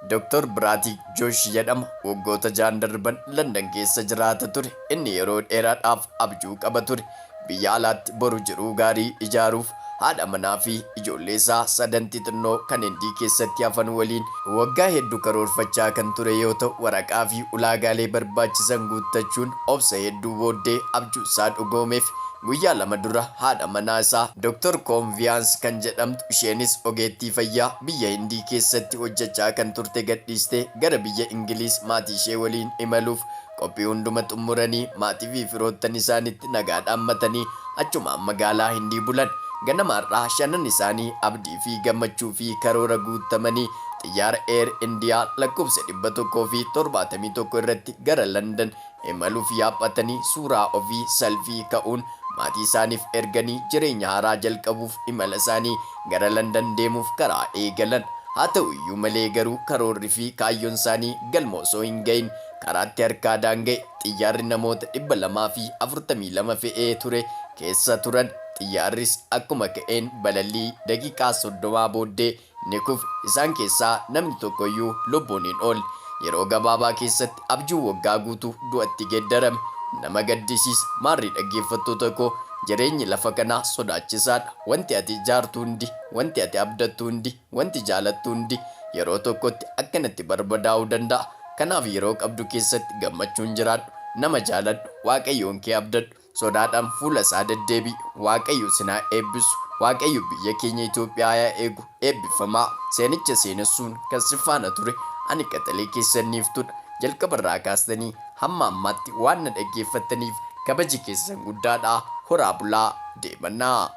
Dr. Biraatii Joosh jedhama. Waggoota ja'an darban Landan keessa jiraata ture. Inni yeroo dheeraadhaaf abjuu qaba ture. Biyya alaatti boru jiruu gaarii ijaaruuf haadha manaa fi ijoollee isaa sadan xixinnoo kan Hindii keessatti hafan waliin waggaa hedduu karoorfachaa kan ture yoo ta'u, waraqaa fi ulaagaalee barbaachisan guuttachuun obsa hedduu booddee abjuu isaa dhugoomeef. Guyyaa lama dura haadha manaa isaa Dr. Confiance kan jedhamtu, isheenis ogeettii fayyaa biyya Hindii keessatti hojjechaa kan turte gadhiistee gara biyya Ingiliis maatii ishee waliin imaluuf qophii hunduma xumuranii maatii fi firoottan isaaniitti nagaadhaan matanii achumaan magaalaa Hindii bulan. Ganamaarraa shanan isaanii abdii fi gammachuu fi karoora guutamanii xiyyaara Air India lakkoofsa 171 irratti gara London imaluuf yaabbatanii suuraa ofii selfii ka'uun maatii isaaniif erganii jireenya haaraa jalqabuuf imala isaanii gara London deemuuf karaa eegalan. Haa ta'u iyyuu malee garuu karoorri fi kaayyoon isaanii galma osoo hin gahin karaatti harkaa daanga'e. Xiyyaarri namoota 242 fe'ee ture keessa turan. Xiyyaarris akkuma ka'een balallii daqiiqaa 30 booddee ni kufe. Isaan keessaa namni tokkoyyuu lubbuun hin oolle. Yeroo gabaabaa keessatti abjuu waggaa guutuu du'atti geeddarame. Nama gaddisiisa. Maarri dhaggeeffattoota koo, jireenyi lafa kanaa sodaachisaadha. Wanti ati ijaartu hundi, wanti ati abdattu hundi, wanti jaalattu hundi yeroo tokkotti akkanatti barbadaa'uu danda'a. Kanaaf yeroo qabdu keessatti gammachuun jiraadhu. Nama jaaladhu. Waaqayyoon kee abdadhu. Sodaadhaan fuula isaa deddeebi'i. Waaqayyo sinaa eebbisu. Waaqayyo biyya keenya Itoophiyaa yaa eegu. Eebbifamaa. Seenicha seenessuun kan si faana ture ani qaxalee keessaniiftudha. Jalqabarraa kaastanii hamma ammaatti waan na dhaggeeffattaniif kabaji keessan guddaadha. Horaa bulaa deemannaa.